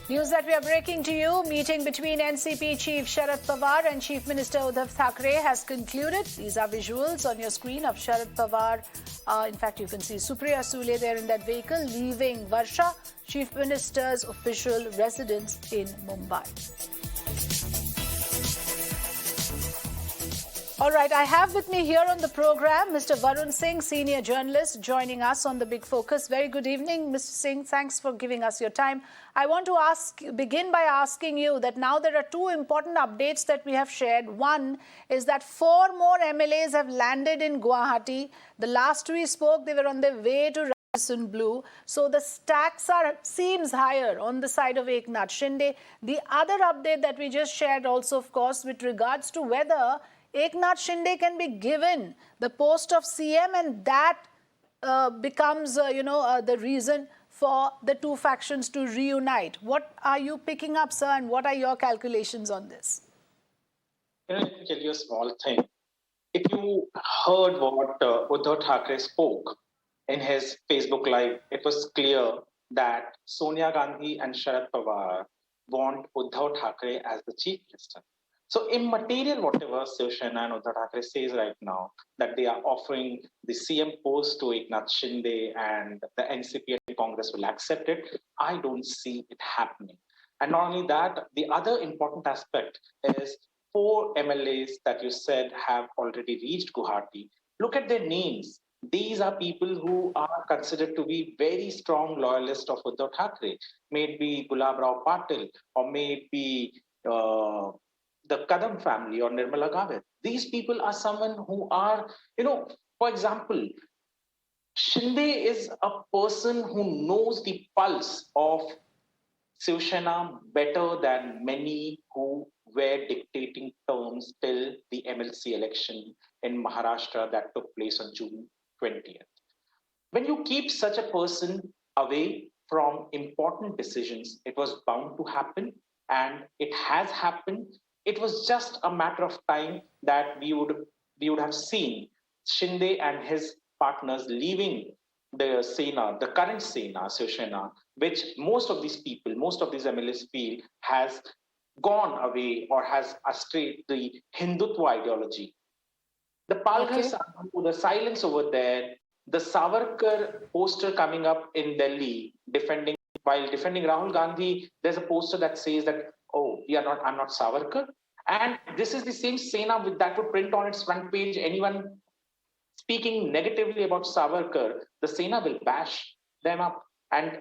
News that we are breaking to you. Meeting between NCP Chief Sharad Pawar and Chief Minister Uddhav Thackeray has concluded. These are visuals on your screen of Sharad Pawar. In fact, you can see Supriya Sule there in that vehicle leaving Varsha, Chief Minister's official residence in Mumbai. All right, I have with me here on the program Mr. Varun Singh, senior journalist, joining us on the Big Focus. Very good evening, Mr. Singh. Thanks for giving us your time. I want to begin by asking you that now there are two important updates that we have shared. One is that 4 more MLAs have landed in Guwahati. The last we spoke, they were on their way to Radisson Blu. So the stacks seems higher on the side of Eknath Shinde. The other update that we just shared also, of course, with regards to whether Eknath Shinde can be given the post of CM, and that becomes, the reason for the two factions to reunite. What are you picking up, sir, and what are your calculations on this? Let me tell you a small thing. If you heard what Uddhav Thackeray spoke in his Facebook Live, it was clear that Sonia Gandhi and Sharad Pawar want Uddhav Thackeray as the chief minister. So immaterial whatever Shiv Sena and Uddhav Thackeray says right now, that they are offering the CM post to Eknath Shinde and the NCP and Congress will accept it, I don't see it happening. And not only that, the other important aspect is 4 MLAs that you said have already reached Guwahati. Look at their names. These are people who are considered to be very strong loyalists of Uddhav Thackeray. Maybe Gulab Rao Patil, or maybe the Kadam family or Nirmala Gavit. These people are someone who are, for example, Shinde is a person who knows the pulse of Shiv Sena better than many who were dictating terms till the MLC election in Maharashtra that took place on June 20th. When you keep such a person away from important decisions, it was bound to happen, and it has happened. It was just a matter of time that we would have seen Shinde and his partners leaving the Sena, the current Sena, Shiv Sena, which most of these MLAs feel has gone away or has astray the Hindutva ideology. The Palghar Sadhu, the silence over there, the Savarkar poster coming up in Delhi while defending Rahul Gandhi, there's a poster that says that, oh, I'm not Savarkar. And this is the same Sena that would print on its front page anyone speaking negatively about Savarkar, the Sena will bash them up. And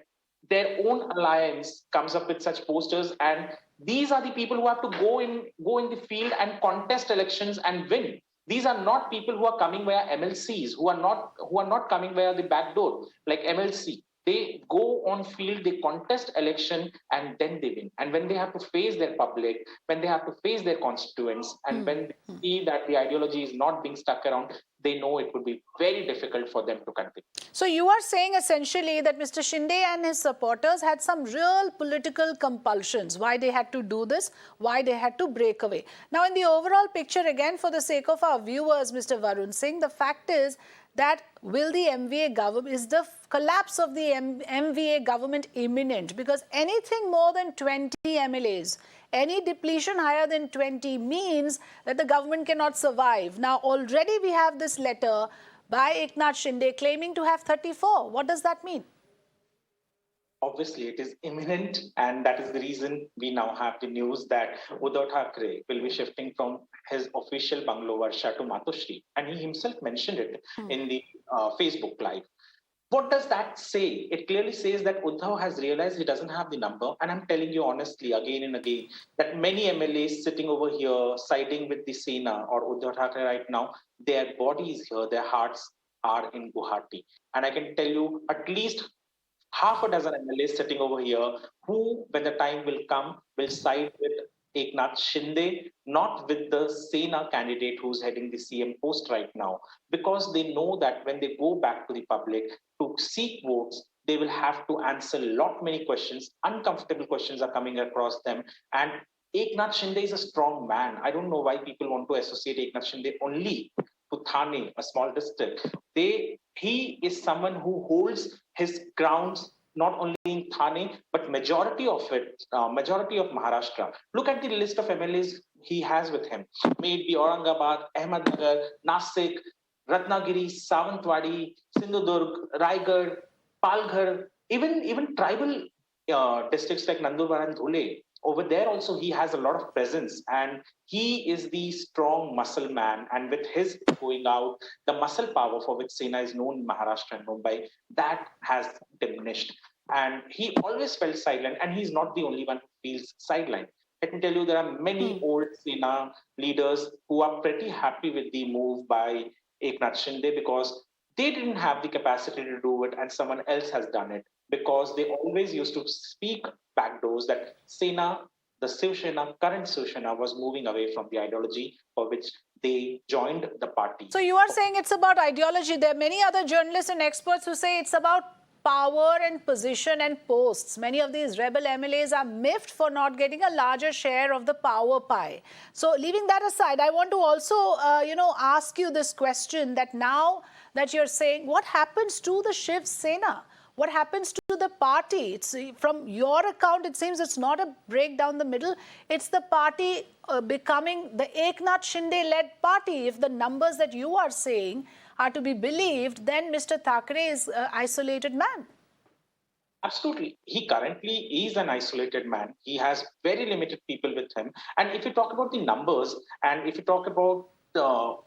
their own alliance comes up with such posters. And these are the people who have to go in the field and contest elections and win. These are not people who are coming via MLCs, who are not coming via the back door like MLC. They go on field, they contest election, and then they win. And when they have to face their public, when they have to face their constituents, and when they see that the ideology is not being stuck around, they know it would be very difficult for them to continue. So you are saying essentially that Mr. Shinde and his supporters had some real political compulsions, why they had to do this, why they had to break away. Now, in the overall picture, again, for the sake of our viewers, Mr. Varun Singh, the fact is that is the collapse of the MVA government imminent? Because anything more than 20 MLAs, any depletion higher than 20 means that the government cannot survive. Now, already we have this letter by Eknath Shinde claiming to have 34. What does that mean? Obviously, it is imminent, and that is the reason we now have the news that Uddhav Thackeray will be shifting from his official bungalow Varsha to Matoshri, and he himself mentioned it in the Facebook Live. What does that say? It clearly says that Uddhav has realized he doesn't have the number, and I'm telling you honestly again and again that many MLAs sitting over here siding with the Sena or Uddhav Thackeray right now, their bodies here, their hearts are in Guwahati. And I can tell you at least half a dozen MLAs sitting over here who, when the time will come, will side with Eknath Shinde, not with the Sena candidate who's heading the CM post right now, because they know that when they go back to the public to seek votes, they will have to answer a lot many questions. Uncomfortable questions are coming across them. And Eknath Shinde is a strong man. I don't know why people want to associate Eknath Shinde only to Thane, a small district. He is someone who holds his grounds not only in Thane, but majority of it, majority of Maharashtra. Look at the list of MLAs he has with him. May it be Aurangabad, Ahmednagar, Nasik, Ratnagiri, Savantwadi, Sindhudurg, Raigad, Palghar, even tribal districts like Nandurbar and Dhule. Over there also he has a lot of presence, and he is the strong muscle man. And with his going out, the muscle power for which Sena is known in Maharashtra and Mumbai, that has diminished. And he always felt silent, and he's not the only one who feels sidelined. Let me tell you, there are many old Sena leaders who are pretty happy with the move by Eknath Shinde, because they didn't have the capacity to do it and someone else has done it, because they always used to speak backdoors that Sena, the Shiv Sena, current Shiv Sena, was moving away from the ideology for which they joined the party. So you are saying it's about ideology. There are many other journalists and experts who say it's about power and position and posts. Many of these rebel MLAs are miffed for not getting a larger share of the power pie. So leaving that aside, I want to also, ask you this question, that now that you're saying, what happens to the Shiv Sena? What happens to the party? It's, from your account, it seems it's not a break down the middle. It's the party becoming the Eknath Shinde-led party. If the numbers that you are saying are to be believed, then Mr. Thackeray is an isolated man. Absolutely. He currently is an isolated man. He has very limited people with him. And if you talk about the numbers, and if you talk about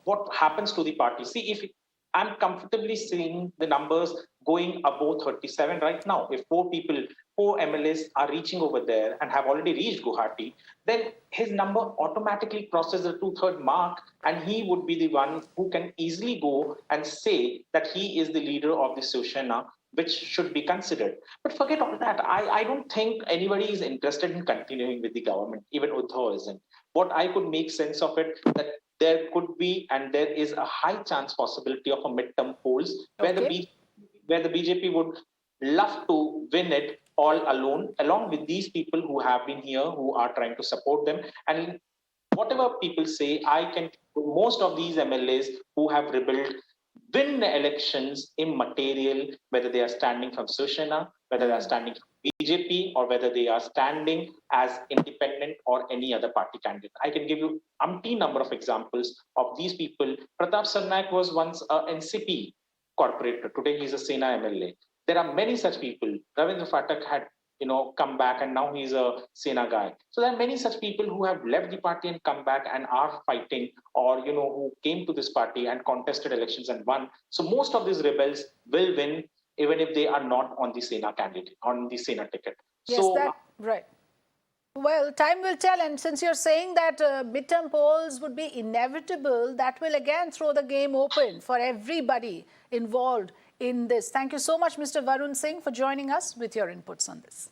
what happens to the party, see, if I'm comfortably seeing the numbers going above 37 right now. If four MLAs are reaching over there and have already reached Guwahati, then his number automatically crosses the 2/3 mark, and he would be the one who can easily go and say that he is the leader of the Shiv Sena, which should be considered. But forget all that. I don't think anybody is interested in continuing with the government. Even Uddhav isn't. What I could make sense of it, that there could be and there is a high chance possibility of a midterm polls where the BJP would love to win it all alone, along with these people who have been here, who are trying to support them. And whatever people say, most of these MLAs who have rebelled win the elections immaterial, whether they are standing from Shiv Sena, whether they are standing from BJP, or whether they are standing as independent or any other party candidate. I can give you umpteen number of examples of these people. Pratap Sarnaik was once a NCP corporator. Today he is a Sena MLA. There are many such people. Ravindra Phatak had come back, and now he's a Sena guy. So there are many such people who have left the party and come back and are fighting, or who came to this party and contested elections and won. So most of these rebels will win, even if they are not on the Sena candidate, on the Sena ticket. Yes, right. Well, time will tell, and since you're saying that midterm polls would be inevitable, that will again throw the game open for everybody involved in this. Thank you so much, Mr. Varun Singh, for joining us with your inputs on this.